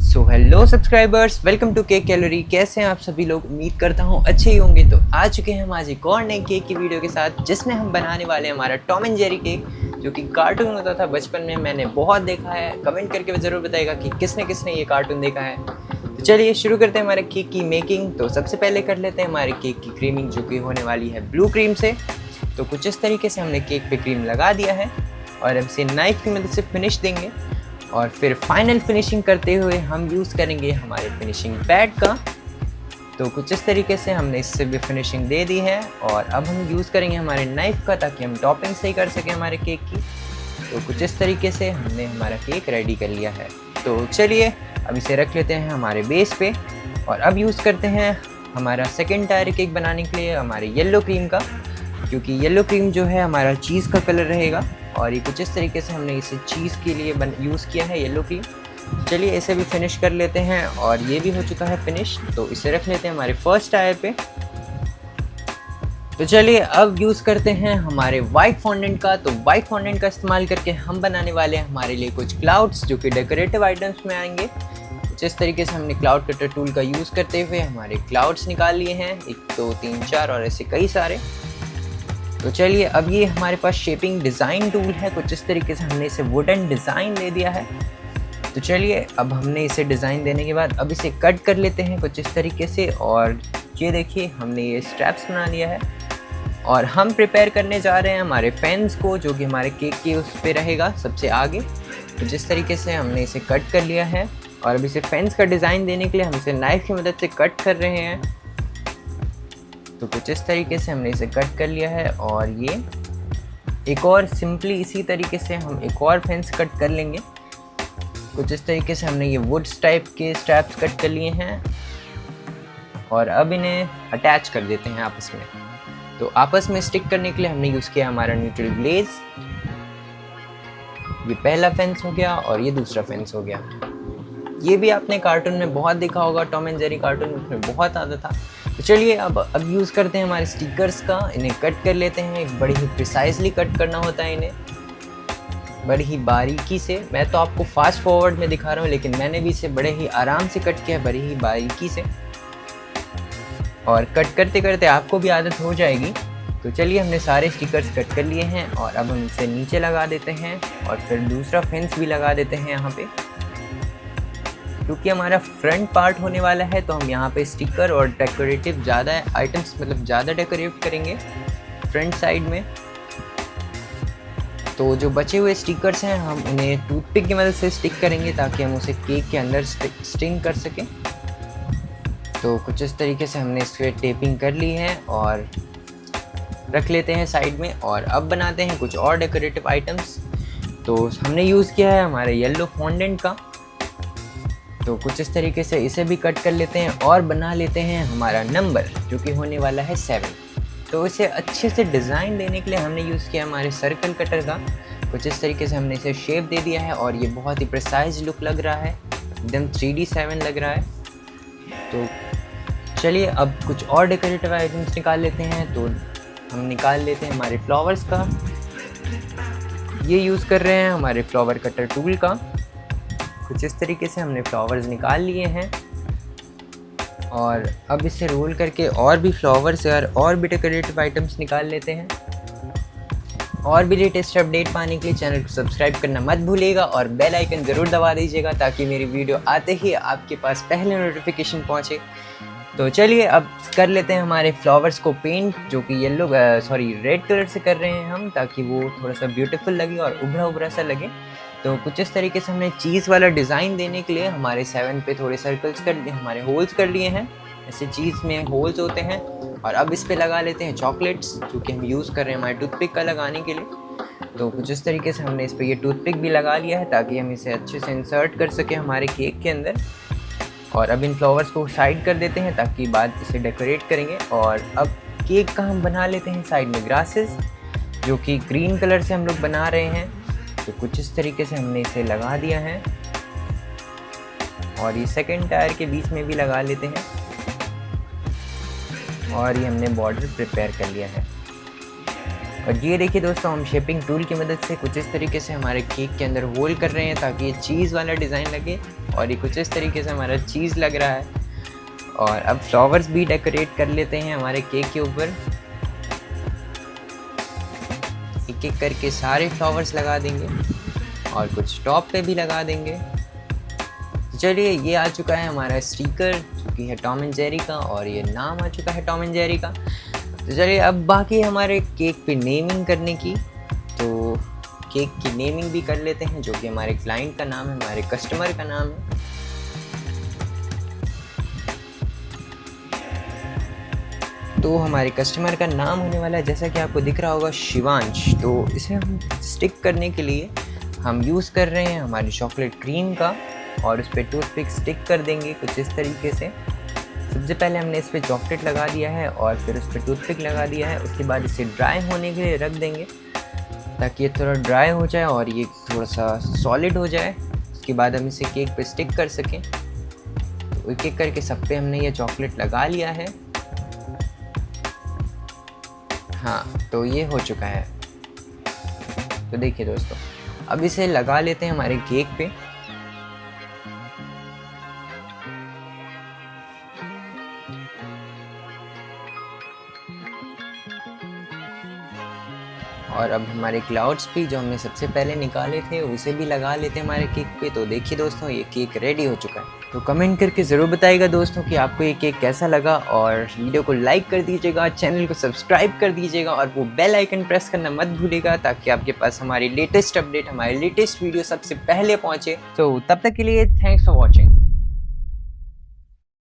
So hello subscribers, welcome to cake calorie. कैसे हैं आप सभी लोग? उम्मीद करता हूँ अच्छे ही होंगे। तो आ चुके हैं हम आज एक और नए केक की वीडियो के साथ, जिसमें हम बनाने वाले हैं हमारा टॉम एंड जेरी केक, जो कि कार्टून होता था बचपन में। मैंने बहुत देखा है। कमेंट करके ज़रूर बताइएगा कि किसने किसने ये कार्टून देखा है। तो चलिए शुरू करते हैं हमारे केक की मेकिंग। तो सबसे पहले कर लेते हैं हमारे केक की क्रीमिंग, जो कि होने वाली है ब्लू क्रीम से। तो कुछ इस तरीके से हमने केक पे क्रीम लगा दिया है और अब इसे नाइफ की मदद से फिनिश देंगे। और फिर फाइनल फिनिशिंग करते हुए हम यूज़ करेंगे हमारे फिनिशिंग पैड का। तो कुछ इस तरीके से हमने इससे भी फिनिशिंग दे दी है और अब हम यूज़ करेंगे हमारे नाइफ़ का, ताकि हम टॉपिंग सही कर सकें हमारे केक की। तो कुछ इस तरीके से हमने हमारा केक रेडी कर लिया है। तो चलिए अब इसे रख लेते हैं हमारे बेस पे और अब यूज़ करते हैं हमारा सेकेंड टायर केक बनाने के लिए हमारे येलो क्रीम का, क्योंकि येलो क्रीम जो है हमारा चीज़ का कलर रहेगा। और ये कुछ इस तरीके से हमने इसे चीज़ के लिए यूज़ किया है येलो क्रीम। चलिए इसे भी फिनिश कर लेते हैं और ये भी हो चुका है फिनिश। तो इसे रख लेते हैं हमारे फर्स्ट टायर पे। तो चलिए अब यूज़ करते हैं हमारे वाइट फॉन्डेंट का। तो वाइट फॉन्डेंट का इस्तेमाल करके हम बनाने वाले हैं हमारे लिए कुछ क्लाउड्स, जो कि डेकोरेटिव आइटम्स में आएंगे। कुछ इस तरीके से हमने क्लाउड कटर टूल का यूज़ करते हुए हमारे क्लाउड्स निकाल लिए हैं, 1 2 3 4 और ऐसे कई सारे। तो चलिए अब ये हमारे पास शेपिंग डिज़ाइन टूल है। कुछ इस तरीके से हमने इसे वुडन डिज़ाइन दे दिया है। तो चलिए अब हमने इसे डिज़ाइन देने के बाद अब इसे कट कर लेते हैं कुछ इस तरीके से। और ये देखिए हमने ये स्ट्रैप्स बना लिया है और हम प्रिपेयर करने जा रहे हैं हमारे फैंस को, जो कि हमारे केक के उस पर रहेगा सबसे आगे। तो जिस तरीके से हमने इसे कट कर लिया है और अब इसे फैंस का डिज़ाइन देने के लिए हम इसे नाइफ़ की मदद से कट कर रहे हैं। तो कुछ इस तरीके से हमने इसे कट कर लिया है और ये एक और सिंपली इसी तरीके से हम एक और फेंस कट कर लेंगे। कुछ इस तरीके से हमने ये वुड्स टाइप के स्ट्रैप्स कट कर लिए हैं और अब इन्हें अटैच कर देते हैं आपस में। तो आपस में स्टिक करने के लिए हमने यूज़ किया हमारा न्यूट्रल ग्लेज। ये पहला फेंस हो गया और ये दूसरा फेंस हो गया। ये भी आपने कार्टून में बहुत देखा होगा, टॉम एंड जेरी कार्टून उसमें बहुत आता था। तो चलिए अब यूज़ करते हैं हमारे स्टिकर्स का। इन्हें कट कर लेते हैं। एक बड़ी ही प्रिसाइजली कट करना होता है इन्हें, बड़ी ही बारीकी से। मैं तो आपको फास्ट फॉरवर्ड में दिखा रहा हूँ, लेकिन मैंने भी इसे बड़े ही आराम से कट किया, बड़ी ही बारीकी से। और कट करते करते आपको भी आदत हो जाएगी। तो चलिए हमने सारे स्टिकर्स कट कर लिए हैं और अब हम इसे नीचे लगा देते हैं और फिर दूसरा फेंस भी लगा देते हैं यहाँ पे। क्योंकि हमारा फ्रंट पार्ट होने वाला है, तो हम यहाँ पे स्टिकर और डेकोरेटिव ज़्यादा आइटम्स, मतलब ज़्यादा डेकोरेट करेंगे फ्रंट साइड में। तो जो बचे हुए स्टिकर्स हैं हम उन्हें टूथपिक की मदद से स्टिक करेंगे, ताकि हम उसे केक के अंदर स्टिंग कर सकें। तो कुछ इस तरीके से हमने इस पर टेपिंग कर ली है और रख लेते हैं साइड में। और अब बनाते हैं कुछ और डेकोरेटिव आइटम्स। तो हमने यूज़ किया है हमारे येलो फॉन्डेंट का। तो कुछ इस तरीके से इसे भी कट कर लेते हैं और बना लेते हैं हमारा नंबर, जो कि होने वाला है 7। तो इसे अच्छे से डिज़ाइन देने के लिए हमने यूज़ किया हमारे सर्कल कटर का। कुछ इस तरीके से हमने इसे शेप दे दिया है और ये बहुत ही प्रिसाइज लुक लग रहा है, एकदम 3D 7 लग रहा है। तो चलिए अब कुछ और डेकोरेटिव आइटम्स निकाल लेते हैं। तो हम निकाल लेते हैं हमारे फ्लावर्स का। ये यूज़ कर रहे हैं हमारे फ्लावर कटर टूल का। कुछ इस तरीके से हमने फ्लावर्स निकाल लिए हैं और अब इसे रोल करके और भी फ्लावर्स और भी डेकोरेटिव आइटम्स निकाल लेते हैं। और भी लेटेस्ट अपडेट पाने के लिए चैनल को सब्सक्राइब करना मत भूलिएगा और बेल आइकन ज़रूर दबा दीजिएगा, ताकि मेरी वीडियो आते ही आपके पास पहले नोटिफिकेशन पहुँचे। तो चलिए अब कर लेते हैं हमारे फ्लावर्स को पेंट, जो कि रेड कलर से कर रहे हैं हम, ताकि वो थोड़ा सा ब्यूटीफुल लगे और उभरा उभरा सा लगे। तो कुछ इस तरीके से हमने चीज़ वाला डिज़ाइन देने के लिए हमारे 7 पे थोड़े सर्कल्स हमारे होल्स कर लिए हैं। ऐसे चीज़ में होल्स होते हैं। और अब इस पे लगा लेते हैं चॉकलेट्स, जो कि हम यूज़ कर रहे हैं हमारे टूथपिक का लगाने के लिए। तो कुछ इस तरीके से हमने इस पर ये टूथपिक भी लगा लिया है, ताकि हम इसे अच्छे से इंसर्ट कर सकें हमारे केक के अंदर। और अब इन फ्लावर्स को साइड कर देते हैं, ताकि बाद इसे डेकोरेट करेंगे। और अब केक का हम बना लेते हैं साइड में ग्रासेस, जो कि ग्रीन कलर से हम लोग बना रहे हैं। तो कुछ इस तरीके से हमने इसे लगा दिया है और ये सेकंड टायर के बीच में भी लगा लेते हैं। और ये हमने बॉर्डर प्रिपेयर कर लिया है। और ये देखिए दोस्तों, हम शेपिंग टूल की मदद से कुछ इस तरीके से हमारे केक के अंदर होल कर रहे हैं, ताकि ये चीज़ वाला डिज़ाइन लगे और ये कुछ इस तरीके से हमारा चीज़ लग रहा है। और अब फ्लावर्स भी डेकोरेट कर लेते हैं हमारे केक के ऊपर। एक एक करके सारे फ्लावर्स लगा देंगे और कुछ टॉप पे भी लगा देंगे। तो चलिए, ये आ चुका है हमारा स्टिकर जो कि है टॉम एंड जेरी का, और ये नाम आ चुका है टॉम एंड जेरी का। तो चलिए, अब बाकी हमारे केक पे नेमिंग करने की। तो केक की नेमिंग भी कर लेते हैं, जो कि हमारे क्लाइंट का नाम है, हमारे कस्टमर का नाम है। तो हमारे कस्टमर का नाम होने वाला है, जैसा कि आपको दिख रहा होगा, शिवांश। तो इसे हम स्टिक करने के लिए हम यूज़ कर रहे हैं हमारी चॉकलेट क्रीम का, और उस पर टूथपिक स्टिक कर देंगे कुछ इस तरीके से। सबसे पहले हमने इस पर चॉकलेट लगा दिया है और फिर उस पर टूथपिक लगा दिया है। उसके बाद इसे ड्राई होने के लिए रख देंगे ताकि ये थोड़ा ड्राई हो जाए और ये थोड़ा सा सॉलिड हो जाए। उसके बाद हम इसे केक पे स्टिक कर सकें। तो एक एक करके सब पे हमने ये चॉकलेट लगा लिया है। हाँ, तो ये हो चुका है। तो देखिए दोस्तों, अब इसे लगा लेते हैं हमारे केक पे। और अब हमारे क्लाउड्स भी जो हमने सबसे पहले निकाले थे उसे भी लगा लेते हैं हमारे केक पे। तो देखिए दोस्तों, ये केक रेडी हो चुका है। तो कमेंट करके ज़रूर बताइएगा दोस्तों कि आपको ये केक कैसा लगा, और वीडियो को लाइक कर दीजिएगा, चैनल को सब्सक्राइब कर दीजिएगा और वो बेल आइकन प्रेस करना मत भूलिएगा ताकि आपके पास हमारी लेटेस्ट अपडेट, हमारी लेटेस्ट वीडियो सबसे पहले पहुँचे। तो तब तक के लिए थैंक्स फॉर वॉचिंग।